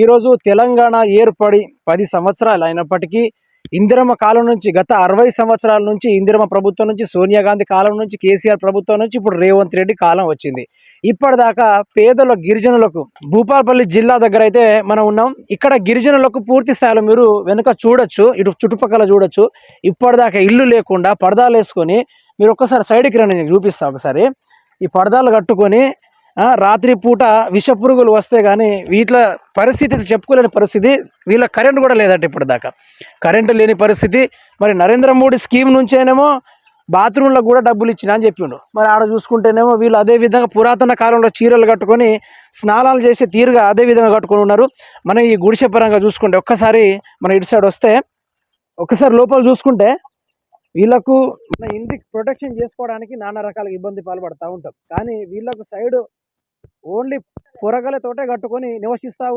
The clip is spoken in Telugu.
ఈరోజు తెలంగాణ ఏర్పడి 10 సంవత్సరాలు అయినప్పటికీ ఇందిరమ్మ కాలం నుంచి గత 60 సంవత్సరాల నుంచి ఇందిరమ్మ ప్రభుత్వం నుంచి సోనియా గాంధీ కాలం నుంచి కేసీఆర్ ప్రభుత్వం నుంచి ఇప్పుడు రేవంత్ రెడ్డి కాలం వచ్చింది. ఇప్పటిదాకా పేదల గిరిజనులకు భూపాలపల్లి జిల్లా దగ్గర అయితే మనం ఉన్నాం. ఇక్కడ గిరిజనులకు పూర్తి స్థాయిలో మీరు వెనుక చూడొచ్చు, ఇటు చుట్టుపక్కల చూడొచ్చు. ఇప్పటిదాకా ఇల్లు లేకుండా పరదాలు వేసుకొని మీరు ఒక్కసారి సైడ్కి రండి, నేను చూపిస్తా ఒకసారి. ఈ పరదాలు కట్టుకొని రాత్రి పూట విష పురుగులు వస్తే కానీ వీటిల పరిస్థితి చెప్పుకోలేని పరిస్థితి. వీళ్ళ కరెంట్ కూడా లేదట ఇప్పటిదాకా, కరెంటు లేని పరిస్థితి. మరి నరేంద్ర మోడీ స్కీమ్ నుంచేనేమో బాత్రూంలకు కూడా డబ్బులు ఇచ్చిన అని చెప్పిండు. మరి ఆడ చూసుకుంటేనేమో వీళ్ళు అదే విధంగా పురాతన కాలంలో చీరలు కట్టుకొని స్నానాలు చేసే తీరుగా అదే విధంగా కట్టుకొని ఉన్నారు. మనం ఈ గుడిసె పరంగా చూసుకుంటే ఒక్కసారి మన ఇటు సైడ్ వస్తే ఒక్కసారి లోపల చూసుకుంటే వీళ్ళకు మన ఇంటికి ప్రొటెక్షన్ చేసుకోవడానికి నానా రకాల ఇబ్బంది పాల్పడుతూ ఉంటాం. కానీ వీళ్ళకు సైడ్ ఓన్లీ పొరగలతోటే కట్టుకొని నివసిస్తూ ఉన్నారు.